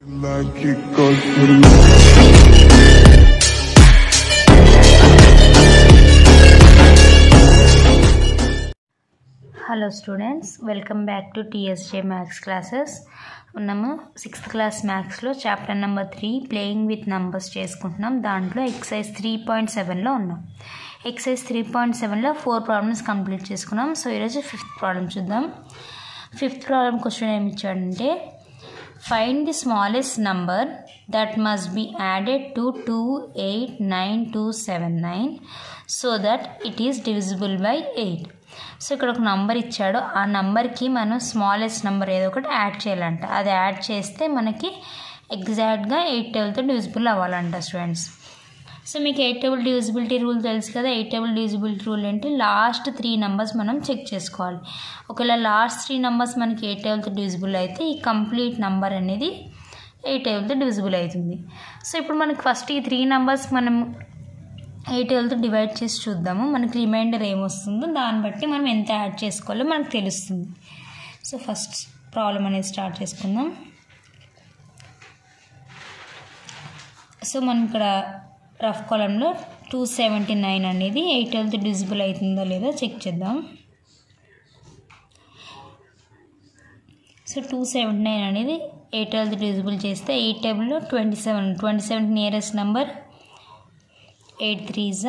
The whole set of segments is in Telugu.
Hello students, welcome back to TSJ Maths classes. ఉన్నాము 6th class maths లో chapter number 3 playing with numbers చేసుకుంటున్నాం. దాంట్లో ఎక్సర్సైజ్ 3.7 లో ఉన్నాం. ఎక్సర్సైజ్ 3.7 లో 4 ప్రాబ్లమ్స్ కంప్లీట్ చేసుకున్నాం. సో ఈరోజు 5th ప్రాబ్లం చూద్దాం. 5th ప్రాబ్లం క్వశ్చన్ ఏమి ఇచ్చాడంటే find the smallest number that must be added to 289279 so that it is divisible by 8. So ఇక్కడ ఒక నంబర్ ఇచ్చాడు, ఆ నంబర్కి మనం స్మాలెస్ట్ నెంబర్ ఏదో ఒకటి యాడ్ చేయాలంట. అది యాడ్ చేస్తే మనకి ఎగ్జాక్ట్గా 8 టేబుల్తో డివిజిబుల్ అవ్వాలంట స్టూడెంట్స్. సో మీకు 8 టేబుల్ డివిజిబిలిటీ రూల్ తెలుసు కదా. 8 టేబుల్ డివిజిబిలిటీ రూల్ ఏంటి, లాస్ట్ 3 నెంబర్స్ మనం చెక్ చేసుకోవాలి. ఒకవేళ లాస్ట్ 3 నెంబర్స్ మనకి 8 టేబుల్తో డివిజిబుల్ అయితే ఈ కంప్లీట్ నెంబర్ అనేది 8 టేబుల్తో డివిజిబుల్ అవుతుంది. సో ఇప్పుడు మనకి ఫస్ట్ ఈ 3 నెంబర్స్ మనం 8 టేబుల్తో డివైడ్ చేసి చూద్దాము. మనకి రిమైండర్ ఏమొస్తుందో దాన్ని బట్టి మనం ఎంత యాడ్ చేసుకోవాలో మనకు తెలుస్తుంది. సో ఫస్ట్ ప్రాబ్లం అనేది స్టార్ట్ చేసుకుందాం. సో మనం ఇక్కడ రఫ్ కాలంలో 279 అనేది 8 టేబుల్తో డివిజిబుల్ అవుతుందో లేదో చెక్ చేద్దాం. సో 279 అనేది 8 టేబుల్తో డివిజిబుల్ చేస్తే 8 టేబుల్లో 27 నియరెస్ట్ నెంబర్ 8 3s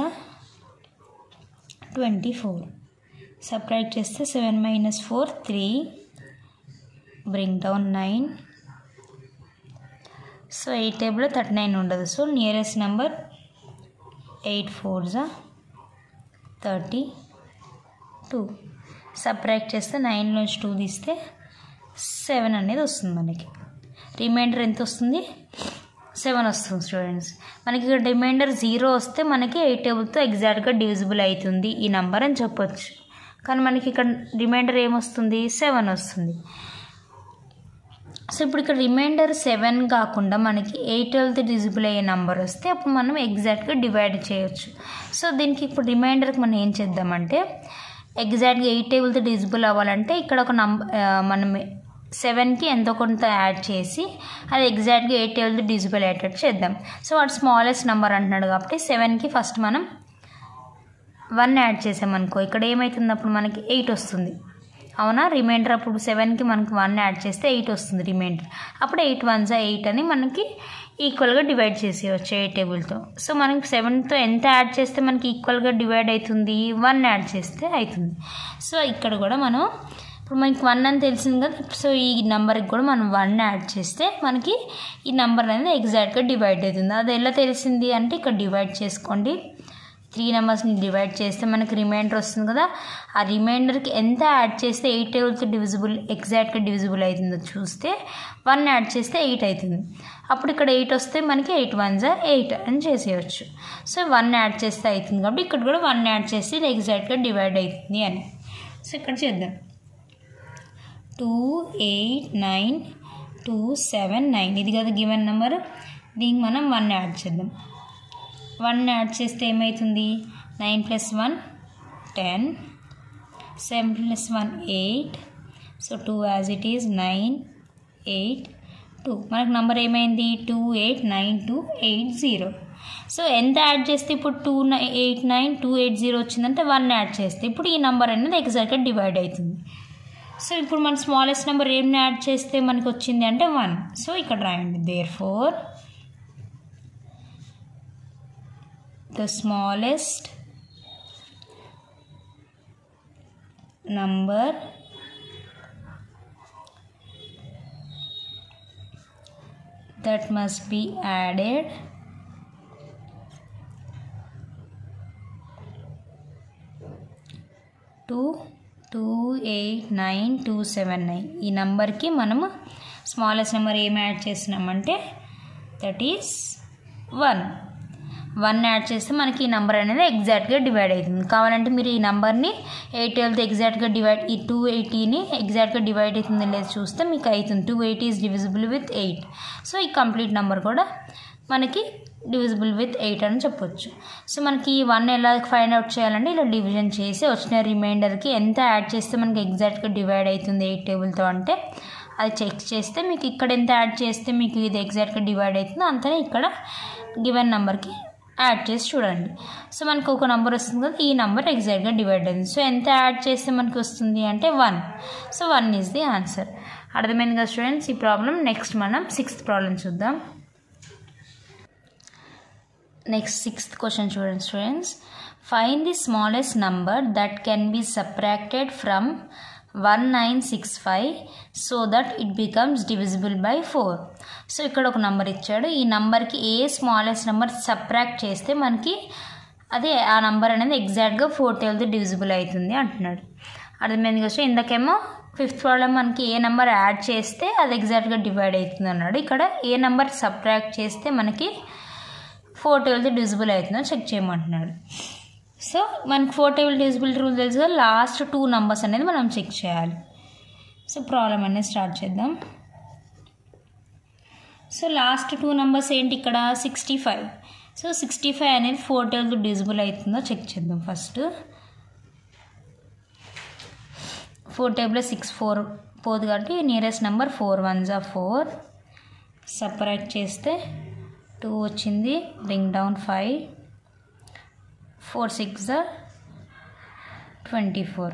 24. సబ్ట్రాక్ట్ చేస్తే 7 - 4 3, బ్రింగ్ డౌన్ 9. సో 8 టేబుల్లో 39 ఉండదు. So nearest number 8 4s 32. Subtract చేస్తే 9 నుంచి 2 తీస్తే 7 అనేది వస్తుంది. మనకి రిమైండర్ ఎంత వస్తుంది, 7 వస్తుంది స్టూడెంట్స్. మనకి ఇక్కడ రిమైండర్ 0 వస్తే మనకి 8 టేబుల్తో ఎగ్జాక్ట్గా డివిజిబుల్ అవుతుంది ఈ నెంబర్ అని చెప్పొచ్చు. కానీ మనకి ఇక్కడ రిమైండర్ ఏమొస్తుంది, 7 వస్తుంది. సో ఇప్పుడు ఇక్కడ రిమైండర్ 7 కాకుండా మనకి 8 టేబుల్తో డివిజిబుల్ అయ్యే నెంబర్ వస్తే అప్పుడు మనం ఎగ్జాక్ట్గా డివైడ్ చేయొచ్చు. సో దీనికి ఇప్పుడు రిమైండర్కి మనం ఏం చేద్దామంటే ఎగ్జాక్ట్గా 8 టేబుల్తో డివిజిబుల్ అవ్వాలంటే ఇక్కడ ఒక నంబర్ మనం 7కి ఎంతో కొంత యాడ్ చేసి అది ఎగ్జాక్ట్గా 8 టేబుల్తో డివిజిబుల్ అయ్యేటట్టు చేద్దాం. సో వాడు స్మాలెస్ట్ నెంబర్ అంటున్నాడు కాబట్టి 7కి ఫస్ట్ మనం 1 యాడ్ చేసామనుకో ఇక్కడ ఏమవుతుంది, అప్పుడు మనకి 8 వస్తుంది. అవునా, రిమైండర్ అప్పుడు 7కి మనకి 1 యాడ్ చేస్తే 8 వస్తుంది రిమైండర్. అప్పుడు 8 1s 8 అని మనకి ఈక్వల్గా డివైడ్ చేసేయచ్చు 8 టేబుల్తో. సో మనకి 7తో ఎంత యాడ్ చేస్తే మనకి ఈక్వల్గా డివైడ్ అవుతుంది, 1 యాడ్ చేస్తే అవుతుంది. సో ఇక్కడ కూడా మనం ఇప్పుడు మనకి 1 అని తెలిసింది కదా. సో ఈ నెంబర్కి కూడా మనం 1 యాడ్ చేస్తే మనకి ఈ నెంబర్ అనేది ఎగ్జాక్ట్గా డివైడ్ అవుతుంది. అది ఎలా తెలిసింది అంటే ఇక్కడ డివైడ్ చేసుకోండి. 3 నెంబర్స్ని డివైడ్ చేస్తే మనకి రిమైండర్ వస్తుంది కదా. ఆ రిమైండర్కి ఎంత యాడ్ చేస్తే 8 టేబుల్తో డివిజిబుల్ ఎగ్జాక్ట్గా డివిజిబుల్ అవుతుందో చూస్తే 1 యాడ్ చేస్తే 8 అవుతుంది. అప్పుడు ఇక్కడ 8 వస్తే మనకి 8 1s 8 అని చేసేయచ్చు. సో 1 యాడ్ చేస్తే అవుతుంది కాబట్టి ఇక్కడ కూడా 1 యాడ్ చేస్తే ఇది ఎగ్జాక్ట్గా డివైడ్ అవుతుంది అని. సో ఇక్కడ చేద్దాం. 289279 ఇది కదా గివెన్ నెంబర్. దీనికి మనం 1 యాడ్ చేద్దాం. 1 యాడ్ చేస్తే ఏమవుతుంది, 9 + 1 10, 7 + 1 8. So 2 as it is 9 8 2. మనకు నెంబర్ ఏమైంది 289280. సో ఎంత యాడ్ చేస్తే ఇప్పుడు 289280 వచ్చిందంటే 1 యాడ్ చేస్తే ఇప్పుడు ఈ నెంబర్ అనేది ఎగ్జాక్ట్గా డివైడ్ అవుతుంది. సో ఇప్పుడు మన స్మాలెస్ట్ నెంబర్ ఏం యాడ్ చేస్తే మనకు వచ్చింది అంటే 1. సో ఇక్కడ రాయండి, therefore the smallest number that must be added to 289279 ఈ నెంబర్కి మనము స్మాలెస్ట్ నెంబర్ ఏం యాడ్ చేస్తున్నామంటే దట్ ఈస్ 1 యాడ్ చేస్తే మనకి ఈ నెంబర్ అనేది ఎగ్జాక్ట్గా డివైడ్ అవుతుంది. కావాలంటే మీరు ఈ నెంబర్ని 8 టేబుల్తో ఎగ్జాక్ట్గా డివైడ్, ఈ 280ని ఎగ్జాక్ట్గా డివైడ్ అవుతుంది లేదు చూస్తే మీకు అవుతుంది 280 ఈజ్ డివిజిబుల్ విత్ 8. సో ఈ కంప్లీట్ నెంబర్ కూడా మనకి డివిజిబుల్ విత్ 8 అని చెప్పొచ్చు. సో మనకి 1 ఎలా ఫైండ్ అవుట్ చేయాలంటే ఇలా డివిజన్ చేసి వచ్చిన రిమైండర్కి ఎంత యాడ్ చేస్తే మనకి ఎగ్జాక్ట్గా డివైడ్ అవుతుంది 8 టేబుల్తో అంటే అది చెక్ చేస్తే మీకు ఇక్కడ ఎంత యాడ్ చేస్తే మీకు ఇది ఎగ్జాక్ట్గా డివైడ్ అవుతుందో అంతనే ఇక్కడ గివెన్ నెంబర్కి యాడ్ చేసి చూడండి. సో మనకు ఒక నెంబర్ వస్తుంది కదా, ఈ నెంబర్ ఎగ్జాక్ట్గా డివైడ్ అయింది. సో ఎంత యాడ్ చేస్తే మనకి వస్తుంది అంటే 1. So 1 is the answer. అర్థమైంది కదా స్టూడెంట్స్ ఈ ప్రాబ్లం. నెక్స్ట్ మనం 6th ప్రాబ్లం చూద్దాం. నెక్స్ట్ 6th క్వశ్చన్ చూడండి students. Find the smallest number that can be subtracted from 1965 so that it becomes divisible by 4. So ఇక్కడ ఒక నెంబర్ ఇచ్చాడు. ఈ నెంబర్కి ఏ స్మాలెస్ట్ నెంబర్ సబ్ట్రాక్ట్ చేస్తే మనకి అదే ఆ నెంబర్ అనేది ఎగ్జాక్ట్గా 4 టైమ్స్ డివిజిబుల్ అవుతుంది అంటున్నాడు. అర్థమైంది కదా. ఇందాకేమో 5th ప్రాబ్లం మనకి ఏ నెంబర్ యాడ్ చేస్తే అది ఎగ్జాక్ట్గా డివైడ్ అవుతుంది అన్నాడు. ఇక్కడ ఏ నెంబర్ సబ్ట్రాక్ట్ చేస్తే మనకి 4 టైమ్స్ డివిజిబుల్ అవుతుందో చెక్ చేయమంటున్నాడు. సో మనకి 4 టేబుల్ డివిజిబిలిటీ రూల్ తెలుసు కదా, లాస్ట్ 2 నెంబర్స్ అనేది మనం చెక్ చేయాలి. సో ప్రాబ్లం అనేది స్టార్ట్ చేద్దాం. సో లాస్ట్ 2 నెంబర్స్ ఏంటి ఇక్కడ 65. సో 65 అనేది 4 టేబుల్ డివిజిబుల్ అవుతుందో చెక్ చేద్దాం. ఫస్ట్ 4 టేబుల్ 6 4 పోదు కాబట్టి nearest number 4 1s are 4. Separate చేస్తే 2 వచ్చింది. Bring down 5 4 6s are 24.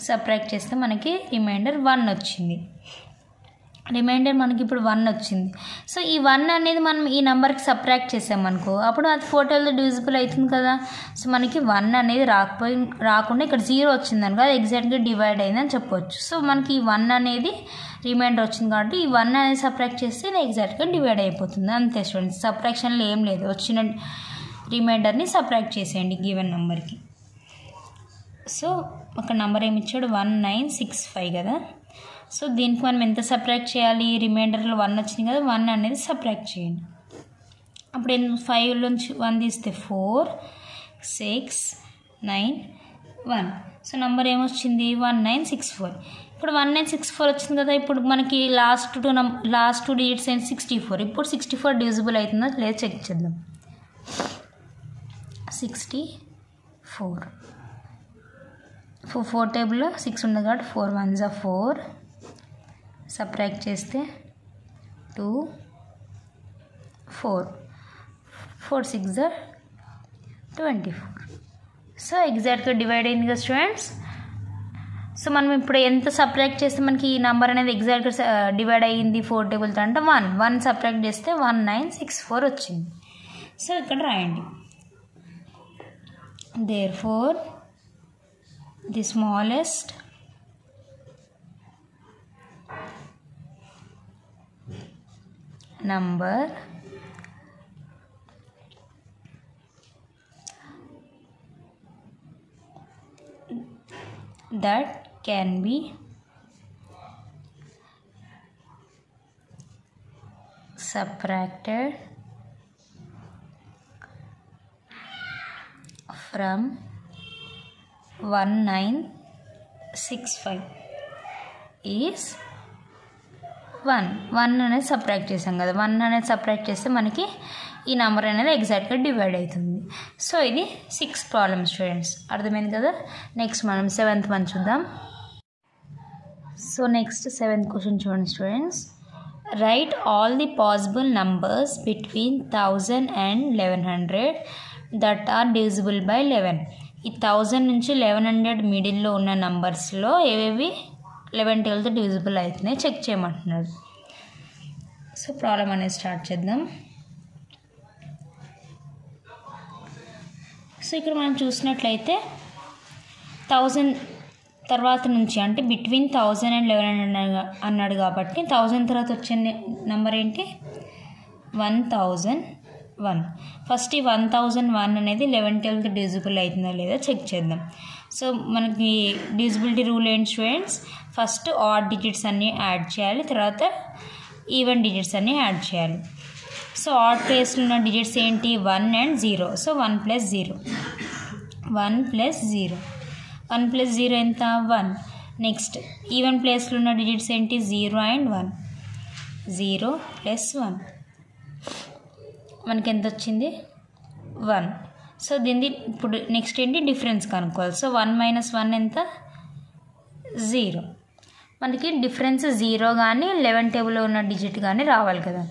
Subtract చేస్తే మనకి రిమైండర్ 1 వచ్చింది. రిమైండర్ మనకి ఇప్పుడు 1 వచ్చింది. సో ఈ 1 అనేది మనం ఈ నెంబర్కి సబ్ట్రాక్ట్ చేసామనుకో అప్పుడు అది 4 టైమ్స్ డివిజిబుల్ అవుతుంది కదా. సో మనకి 1 అనేది రాకుండా ఇక్కడ 0 వచ్చింది అనుకో అది ఎగ్జాక్ట్గా డివైడ్ అయిందని చెప్పవచ్చు. సో మనకి ఈ 1 అనేది రిమైండర్ వచ్చింది కాబట్టి ఈ 1 అనేది సబ్ట్రాక్ట్ చేస్తే ఇది ఎగ్జాక్ట్గా డివైడ్ అయిపోతుంది. అంతే స్టూడెంట్స్. సబ్ట్రాక్షన్లో ఏం లేదు, వచ్చిన రిమైండర్ని సబ్ట్రాక్ట్ చేసేయండి గివెన్ నెంబర్కి. సో ఒక నెంబర్ ఏమి ఇచ్చాడు 1965 కదా. సో దీనికి మనం ఎంత సబ్ట్రాక్ట్ చేయాలి, రిమైండర్లో 1 వచ్చింది కదా, 1 అనేది సబ్ట్రాక్ట్ చేయండి. అప్పుడు 5 నుంచి 1 తీస్తే 4 6 9 1. సో నెంబర్ ఏమొచ్చింది 1964. ఇప్పుడు 1964 వచ్చింది కదా. ఇప్పుడు మనకి లాస్ట్ 2 డిజిట్స్ ఏంటి 64. ఇప్పుడు 64 డివిజిబుల్ అవుతుందో లేదు చెక్ చేద్దాం. 64 4 టేబుల్లో 6 ఉంది కాబట్టి 4 1s are 4. సబ్ట్రాక్ట్ చేస్తే 2 4 4 6s are 24. సో ఎగ్జాక్ట్గా డివైడ్ అయింది కదా స్టూడెంట్స్. సో మనం ఇప్పుడు ఎంత సబ్ట్రాక్ట్ చేస్తే మనకి ఈ నెంబర్ అనేది ఎగ్జాక్ట్గా డివైడ్ అయ్యింది 4 టేబుల్తో అంటే 1 సబ్ట్రాక్ట్ చేస్తే 1964 వచ్చింది. సో ఇక్కడ రాయండి. Therefore, the smallest number that can be subtracted from 1965 is 1 అనేది సబ్ట్రాక్ట్ చేసాం కదా. 1 అనేది సబ్ట్రాక్ట్ చేస్తే మనకి ఈ నెంబర్ అనేది ఎగ్జాక్ట్గా డివైడ్ అవుతుంది. సో ఇది 6th ప్రాబ్లమ్ స్టూడెంట్స్. అర్థమైంది కదా. నెక్స్ట్ మనం 7th వన్ చూద్దాం. సో నెక్స్ట్ 7th క్వశ్చన్ చూడండి students. Right all the possible numbers between 1000 and 1100 that are divisible by 11. ఈ 1000 నుంచి 1100 మిడిల్లో ఉన్న నంబర్స్లో ఏవేవి 11 టేబుల్తో డివిజిబుల్ అవుతున్నాయి చెక్ చేయమంటున్నాడు. సో ప్రాబ్లం అనేది స్టార్ట్ చేద్దాం. సో ఇక్కడ మనం చూసినట్లయితే 1000 తర్వాత నుంచి అంటే బిట్వీన్ 1000 and 1100 అన్నాడు కాబట్టి 1000 తర్వాత వచ్చే నెంబర్ ఏంటి 1001. ఫస్ట్ ఈ 1001 అనేది 11 టేబుల్తో డివిజిబుల్ అవుతుందో లేదో చెక్ చేద్దాం. సో మనకి డివిజిబిలిటీ రూల్ ఏంటి స్టూడెంట్స్, ఫస్ట్ ఆడ్ డిజిట్స్ అన్నీ యాడ్ చేయాలి, తర్వాత ఈవెన్ డిజిట్స్ అన్నీ యాడ్ చేయాలి. సో ఆడ్ ప్లేస్లో ఉన్న డిజిట్స్ ఏంటి 1 and 0. సో 1 + 0 1 + 0 1 + 0 ఎంత 1. నెక్స్ట్ ఈవెన్ ప్లేస్లో ఉన్న డిజిట్స్ ఏంటి 0 and 1 0 + 1 మనకి ఎంత వచ్చింది 1. సో దీన్ని ఇప్పుడు నెక్స్ట్ ఏంటి డిఫరెన్స్ కనుక్కోవాలి. సో 1 - 1 ఎంత 0. మనకి డిఫరెన్స్ 0 కానీ 11 టేబుల్లో ఉన్న డిజిట్ కానీ రావాలి కదా.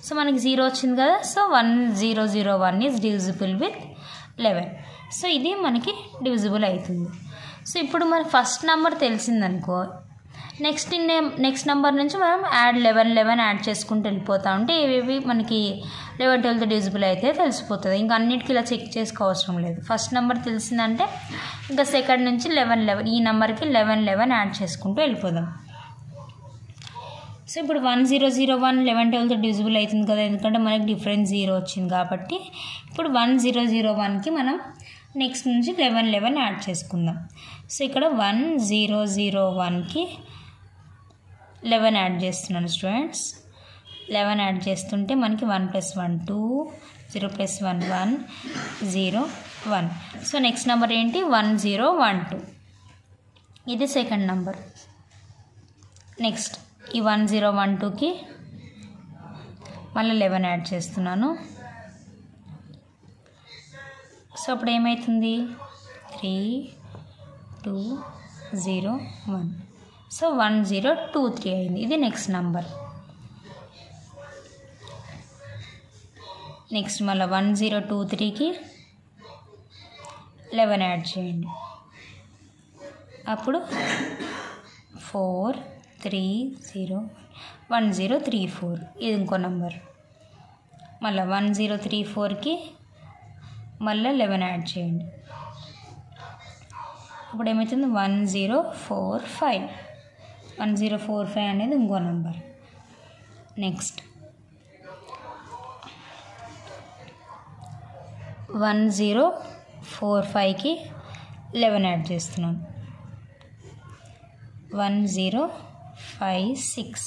సో మనకి 0 వచ్చింది కదా. So 1001 is divisible with 11. So ఇది మనకి డివిజిబుల్ అవుతుంది. సో ఇప్పుడు మన ఫస్ట్ నెంబర్ తెలిసిందనుకో, నెక్స్ట్ నెంబర్ నుంచి మనం 11 యాడ్ చేసుకుంటూ వెళ్ళిపోతూ ఉంటే ఏవేవి మనకి 11 డివిజిబుల్ అయితే తెలిసిపోతుంది. ఇంకా అన్నిటికీ ఇలా చెక్ చేసుకో అవసరం లేదు. ఫస్ట్ నెంబర్ తెలిసిందంటే ఇంకా సెకండ్ నుంచి 11 ఈ నెంబర్కి 11 యాడ్ చేసుకుంటూ వెళ్ళిపోదాం. సో ఇప్పుడు 1001 11 డివిజిబుల్ అవుతుంది కదా, ఎందుకంటే మనకి డిఫరెన్స్ 0 వచ్చింది కాబట్టి. ఇప్పుడు 1001కి మనం నెక్స్ట్ నుంచి 11 యాడ్ చేసుకుందాం. సో ఇక్కడ 1001కి 11 యాడ్ చేస్తున్నాను స్టూడెంట్స్. 11 యాడ్ చేస్తుంటే మనకి 1 + 1 2, 0 + 1 1, 0 1. సో నెక్స్ట్ నెంబర్ ఏంటి? 1012. ఇది సెకండ్ నెంబర్. నెక్స్ట్ ఈ 1012కి మళ్ళీ 11 యాడ్ చేస్తున్నాను. సో అప్పుడు ఏమవుతుంది? 3 2 0 1. సో 1023 అయింది. ఇది నెక్స్ట్ నెంబర్. నెక్స్ట్ మళ్ళీ 1023కి 11 యాడ్ చేయండి. అప్పుడు 4 3 0 1034. ఇది ఇంకో నెంబర్. మళ్ళీ 1034కి మళ్ళీ 11 యాడ్ చేయండి. ఇప్పుడు ఏమవుతుంది? 1045. 1045 అనేది ఇంకో నెంబర్. నెక్స్ట్ 1045కి 11 యాడ్ చేస్తున్నాను. 1056.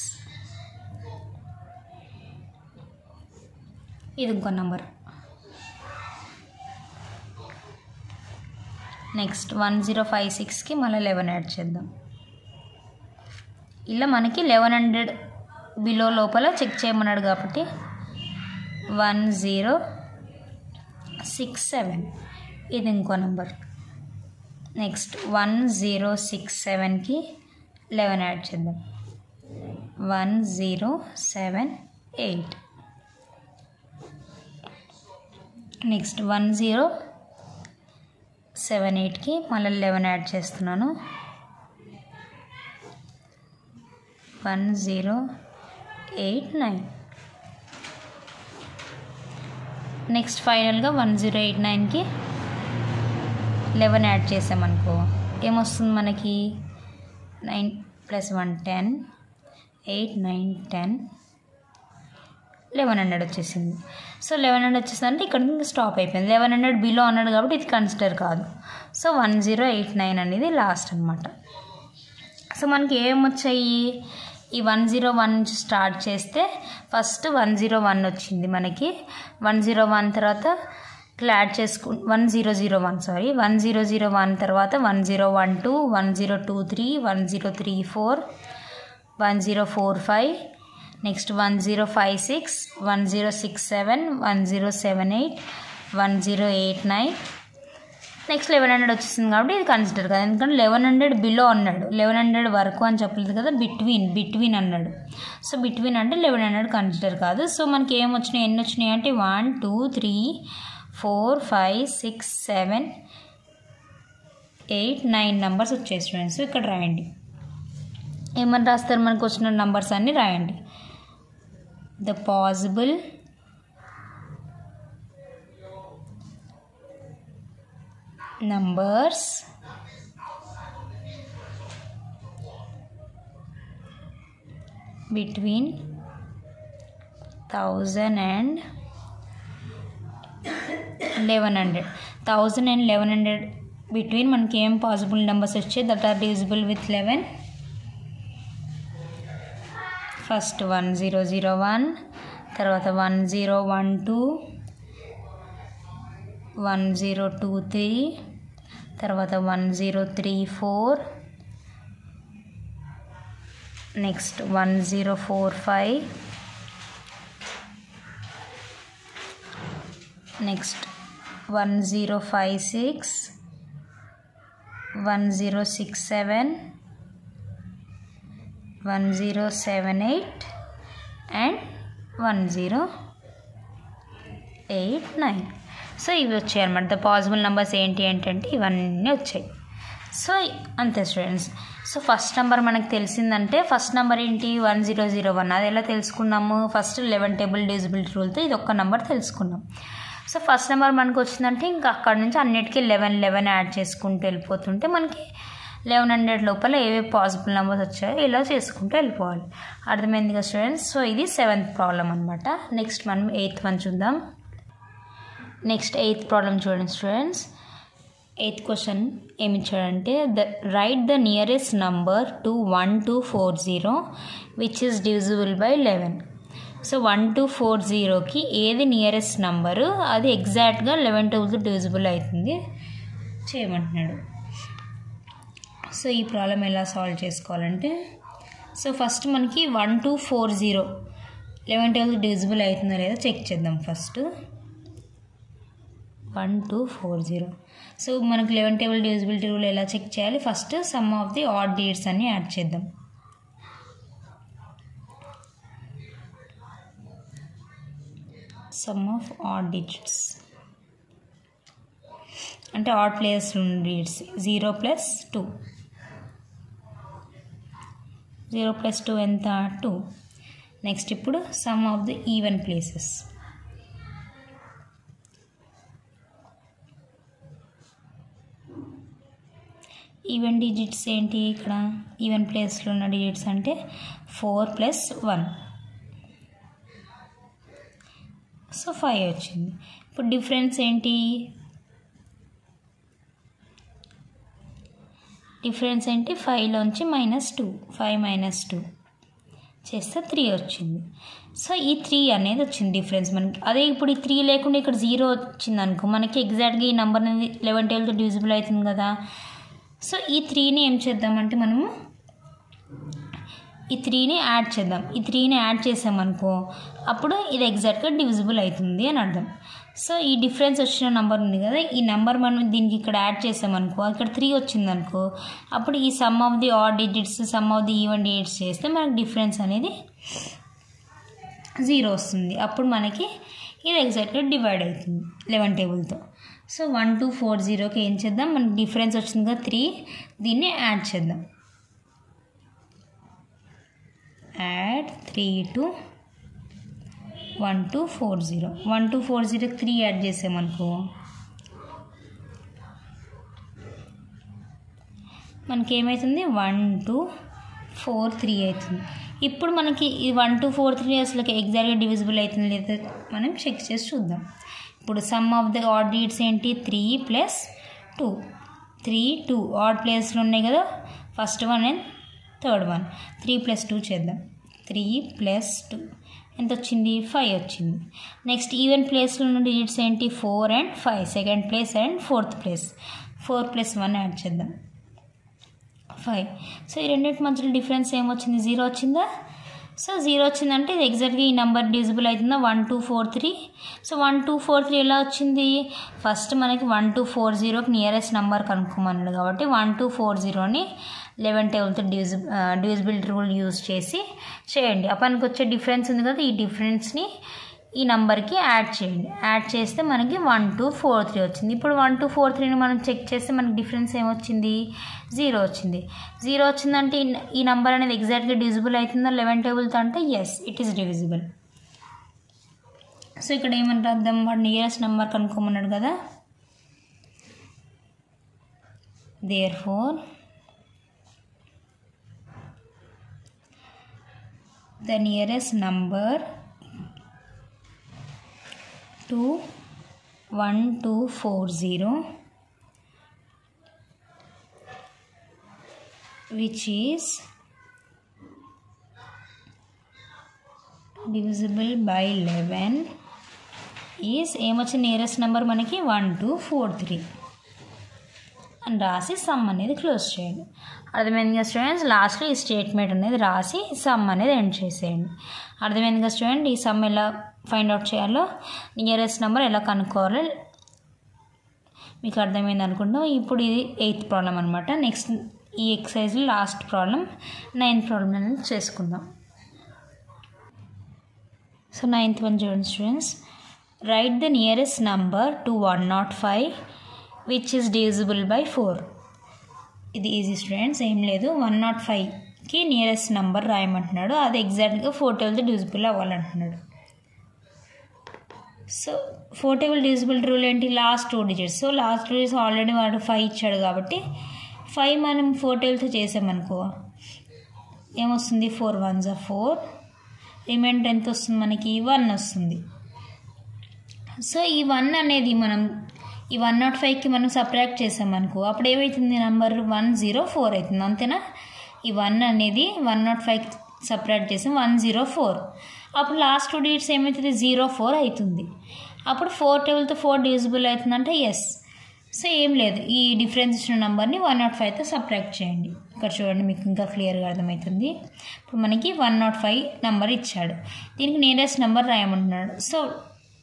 ఇది ఇంకో నెంబర్. నెక్స్ట్ 1056కి మళ్ళీ 11 యాడ్ చేద్దాం. ఇలా మనకి 1100 బిలో లోపల చెక్ చేయమన్నాడు కాబట్టి 1067. ఇది ఇంకో నెంబర్. నెక్స్ట్ 1067కి 11 యాడ్ చేద్దాం. 1078. నెక్స్ట్ 1078కి మళ్ళీ 11 యాడ్ చేస్తున్నాను. 1089. నెక్స్ట్ ఫైనల్గా 1089కి 11 యాడ్ చేసామనుకో ఏమొస్తుంది మనకి? 9 + 1 10, 8 9 10, 1100 వచ్చేసింది. సో 1100 వచ్చేసిందంటే ఇక్కడ నుంచి స్టాప్ అయిపోయింది. 1100 బిలో అన్నాడు కాబట్టి ఇది కన్సిడర్ కాదు. సో 1089 అనేది లాస్ట్ అనమాట. సో మనకి ఏమొచ్చాయి? ఈ 101 నుంచి స్టార్ట్ చేస్తే ఫస్ట్ 101 వచ్చింది మనకి. 101 తర్వాత యాడ్ చేసుకు 1001 సారీ 1001 తర్వాత 1012, 1023, 1034, 1045. నెక్స్ట్ 1056, 1067, 1078, 1089. నెక్స్ట్ 1100 వచ్చేసింది కాబట్టి ఇది కన్సిడర్ కదా, ఎందుకంటే 1100 బిలో అన్నాడు. 1100 వరకు అని చెప్పలేదు కదా, బిట్వీన్ అన్నాడు. సో బిట్వీన్ అంటే 1100 కన్సిడర్ కాదు. సో మనకి ఏమొచ్చినాయి, ఎన్ని వచ్చినాయి అంటే 1 2 3 4 5 6 7 8 9 నెంబర్స్ వచ్చాయి స్టూడెంట్స్. ఇక్కడ రాయండి. ఏమని రాస్తారు? మనకు వచ్చిన నెంబర్స్ అన్నీ రాయండి. The possible numbers between 1000 and 1100. 1000 and 1100 between మనకి ఏం పాసిబుల్ నెంబర్స్ వచ్చాయి that are divisible with 11. First 1001, తర్వాత 1012, 1023, తర్వాత 1034, నెక్స్ట్ 1045, నెక్స్ట్ 1056, 1067, 1078 అండ్ 1089. సో ఇవి వచ్చాయి అన్నమాట. ద పాసిబుల్ నెంబర్స్ ఏంటి అంటే ఇవన్నీ వచ్చాయి. సో అంతే స్టూడెంట్స్. సో ఫస్ట్ నెంబర్ మనకు తెలిసిందంటే ఫస్ట్ నెంబర్ ఏంటి 1001. అది ఎలా తెలుసుకున్నాము? ఫస్ట్ 11 టేబుల్ డివిజిబిలిటీ రూల్తో ఇది ఒక్క నెంబర్ తెలుసుకున్నాం. సో ఫస్ట్ నెంబర్ మనకు వచ్చిందంటే ఇంకా అక్కడ నుంచి అన్నిటికీ 11 యాడ్ చేసుకుంటూ వెళ్ళిపోతుంటే మనకి 1100 లోపల ఏవే పాసిబుల్ నెంబర్స్ వచ్చాయో ఇలా చేసుకుంటూ వెళ్ళిపోవాలి. అర్థమైంది కదా స్టూడెంట్స్? సో ఇది 7th ప్రాబ్లం అనమాట. నెక్స్ట్ మనం 8th వన్ చూద్దాం. నెక్స్ట్ 8th ప్రాబ్లం చూడండి స్టూడెంట్స్. 8th క్వశ్చన్ ఏమి ఇచ్చాడంటే write the nearest number to 1240 which is divisible by 11. So 1240కి ఏది నియరెస్ట్ నంబరు, అది ఎగ్జాక్ట్గా 11 టేబుల్తో డివిజిబుల్ అవుతుంది చేయమంటున్నాడు. సో ఈ ప్రాబ్లం ఎలా సాల్వ్ చేసుకోవాలంటే, సో ఫస్ట్ మనకి 1240 11 టేబుల్తో డివిజిబుల్ అవుతుందో లేదో చెక్ చేద్దాం. ఫస్ట్ 1240. సో మనకు 11 టేబుల్ డివిజిబిలిటీ రూల్ ఎలా చెక్ చేయాలి? First some of the add digits అన్ని యాడ్ చేద్దాం. సమ్ ఆఫ్ ఆడ్ డిజిట్స్ అంటే ఆడ్ ప్లేస్ ఉన్న డిజిట్స్ 0 + 2. 0 + 2 ఎంత? 2. నెక్స్ట్ ఇప్పుడు some of the even places. Even digits ఏంటి? ఇక్కడ ఈవెన్ ప్లేస్లో ఉన్న డిజిట్స్ అంటే 4 + 1. సో 5 వచ్చింది. ఇప్పుడు డిఫరెన్స్ ఏంటి? డిఫరెన్స్ ఏంటి? 5లోంచి -2. 5 - 2 చేస్తే 3 వచ్చింది. సో ఈ 3 అనేది వచ్చింది డిఫరెన్స్ మనకి. అదే ఇప్పుడు ఈ 3 లేకుండా ఇక్కడ 0 వచ్చింది అనుకో, మనకి ఎగ్జాక్ట్గా ఈ నెంబర్ అనేది 11 టేబుల్తో డివిజిబుల్ అవుతుంది కదా. సో ఈ 3ని ఏం చేద్దామంటే మనము ఈ 3ని యాడ్ చేద్దాం. ఈ 3ని యాడ్ చేసామనుకో అప్పుడు ఇది ఎగ్జాక్ట్గా డివిజిబుల్ అవుతుంది అని అర్థం. సో ఈ డిఫరెన్స్ వచ్చిన నెంబర్ ఉంది కదా, ఈ నెంబర్ మనం దీనికి ఇక్కడ యాడ్ చేసామనుకో, ఇక్కడ 3 వచ్చిందనుకో, అప్పుడు ఈ some of the add digits some of the even digits చేస్తే మనకి డిఫరెన్స్ అనేది 0 వస్తుంది. అప్పుడు మనకి ఇది ఎగ్జాక్ట్గా డివైడ్ అవుతుంది 11 టేబుల్తో. సో 1240కి ఏం చేద్దాం? మనకి డిఫరెన్స్ వచ్చింది కదా 3, దీన్ని యాడ్ చేద్దాం. Add 3 to 1240. 1240కి 3 యాడ్ చేసామనుకో మనకి ఏమవుతుంది? 1243 అవుతుంది. ఇప్పుడు మనకి ఈ 1243 అసలు ఎగ్జాక్ట్గా డివిజిబుల్ అవుతుంది లేదా మనం చెక్ చేసి చూద్దాం. ఇప్పుడు some of the add digits ఏంటి? 3 + 2. 3, 2 ఆడ్ ప్లేస్లో ఉన్నాయి కదా, first one and third one. 3 + 2 చేద్దాం. 3 + 2 ఎంత వచ్చింది? 5 వచ్చింది. నెక్స్ట్ ఈవెన్ ప్లేస్లో ఉన్న డిజిట్స్ ఏంటి? 4 and 5, second place and fourth place. 4 + 1 add చేద్దాం, 5. సో ఈ రెండింటి మధ్యలో డిఫరెన్స్ ఏమొచ్చింది? 0 వచ్చిందా? సో 0 వచ్చిందంటే ఇది ఎగ్జాక్ట్గా ఈ నెంబర్ డివిజిబుల్ అవుతుందా? 1243. సో 1243 ఎలా వచ్చింది? ఫస్ట్ మనకి 1240కి నియరెస్ట్ నెంబర్ కనుక్కోమన్నాడు కాబట్టి 1240ని 11 టేబుల్తో డివిజిబిలిటీ రూల్ యూజ్ చేయండి. అప్పటికి వచ్చే డిఫరెన్స్ ఉంది కదా, ఈ డిఫరెన్స్ని ఈ నెంబర్కి యాడ్ చేయండి. యాడ్ చేస్తే మనకి 1243 వచ్చింది. ఇప్పుడు 1243ని మనం చెక్ చేస్తే మనకి డిఫరెన్స్ ఏమొచ్చింది? 0 వచ్చింది. 0 వచ్చిందంటే ఈ నెంబర్ అనేది ఎగ్జాక్ట్గా డివిజిబుల్ అవుతుందా 11 టేబుల్తో అంటే yes, it is divisible. So ఇక్కడ ఏమని రాద్దాం? వాడు నియరెస్ట్ నెంబర్ కనుక్కోమన్నాడు కదా, therefore the nearest number to 1240 which is divisible by 11 is ఏమొచ్చిన నియరెస్ట్ నెంబర్ మనకి 1243 అని రాసి సమ్ అనేది క్లోజ్ చేయండి. అర్థమైంది కదా స్టూడెంట్స్? లాస్ట్లో ఈ స్టేట్మెంట్ అనేది రాసి సమ్ అనేది ఎండ్ చేసేయండి. అర్థమైంది కదా స్టూడెంట్? ఈ సమ్ ఎలా ఫైండ్ అవుట్ చేయాలో, నియరెస్ట్ నెంబర్ ఎలా కనుక్కోవాలో మీకు అర్థమైంది అనుకుంటాం. ఇప్పుడు ఇది 8th ప్రాబ్లం అనమాట. నెక్స్ట్ ఈ ఎక్సర్సైజ్లో లాస్ట్ ప్రాబ్లం 9th ప్రాబ్లం అనేది చేసుకుందాం. సో 9th one చూడండి students. Write the nearest number to 105 which is divisible by 4. ఇది ఈజీ స్టూడెంట్స్, ఏం లేదు. 105కి నియరెస్ట్ నంబర్ రాయమంటున్నాడు. అది ఎగ్జాక్ట్గా 4 టేబుల్తో డివిజిబుల్ అవ్వాలంటున్నాడు. సో 4 టేబుల్ డివిజిబుల్ రూల్ ఏంటి? Last 2 digits. So last 2 digits already వాడు 5 ఇచ్చాడు కాబట్టి 5 మనం 4 టేబుల్తో చేసామనుకో ఏమొస్తుంది? 4 1s are 4. రిమైండర్ ఎంత వస్తుంది మనకి? 1 వస్తుంది. సో ఈ 1 అనేది మనం ఈ 105కి మనం సబ్ట్రాక్ట్ చేసామనుకో అప్పుడు ఏమవుతుంది? నెంబర్ 104 అవుతుంది, అంతేనా? ఈ 1 అనేది 105కి సబ్ట్రాక్ట్ చేసాం 104. అప్పుడు లాస్ట్ 2 డిజిట్స్ ఏమవుతుంది? 04 అవుతుంది. అప్పుడు 4 టేబుల్తో 4 డివిజిబుల్ అవుతుందంటే ఎస్. సో ఏం లేదు, ఈ డిఫరెన్స్ ఇచ్చిన నెంబర్ని 105తో సబ్ట్రాక్ట్ చేయండి. ఇక్కడ చూడండి, మీకు ఇంకా క్లియర్గా అర్థమవుతుంది. ఇప్పుడు మనకి 105 నెంబర్ ఇచ్చాడు, దీనికి నియరెస్ట్ నెంబర్ రాయమంటున్నాడు. సో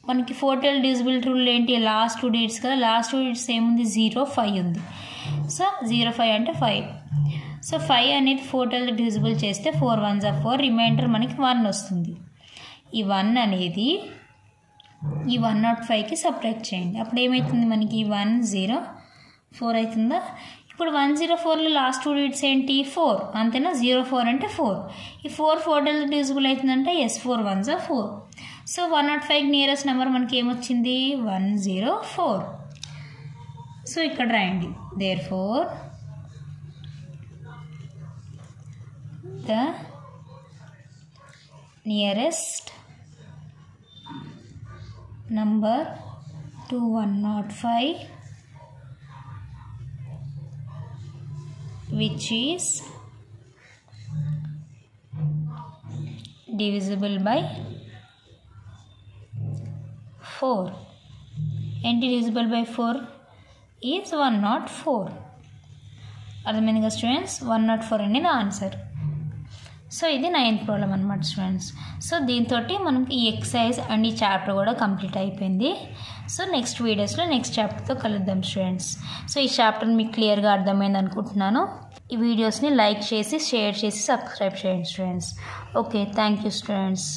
మనకి 4 టేబుల్ డివిజిబుల్ రూల్ ఏంటి? లాస్ట్ 2 డిజిట్స్ కదా. లాస్ట్ 2 డిజిట్స్ ఏముంది? 05 ఉంది. సో 05 అంటే 5. సో 5 అనేది 4 టేబుల్ డివిజిబుల్ చేస్తే 4 1s are 4. రిమైండర్ మనకి 1 వస్తుంది. ఈ 1 అనేది ఈ 105కి సబ్ట్రాక్ట్ చేయండి. అప్పుడు ఏమవుతుంది మనకి? 104 అవుతుందా? ఇప్పుడు 104లో లాస్ట్ 2 డిజిట్స్ ఏంటి? 4, అంతేనా? 04 అంటే 4. ఈ 4 టేబుల్ డివిజిబుల్ అవుతుందంటే ఎస్, 4 1s are 4. సో 105కి నియరెస్ట్ నెంబర్ మనకి ఏమొచ్చింది? 104. సో ఇక్కడ రాయండి, therefore the nearest number to 105 which is divisible by 4. and divisible by 4 is 104. అర్థమైంది కదా స్టూడెంట్స్? 104 అనేది ఆన్సర్. సో ఇది 9th ప్రాబ్లం అనమాట స్టూడెంట్స్. సో దీంతో మనకి ఈ ఎక్సర్సైజ్ అండ్ ఈ చాప్టర్ కూడా కంప్లీట్ అయిపోయింది. సో నెక్స్ట్ వీడియోస్లో నెక్స్ట్ చాప్టర్తో కలుద్దాం స్టూడెంట్స్. సో ఈ చాప్టర్ మీకు క్లియర్గా అర్థమైంది అనుకుంటున్నాను. ఈ వీడియోస్ని లైక్ చేసి, షేర్ చేసి, సబ్స్క్రైబ్ చేయండి students. Okay, thank you students.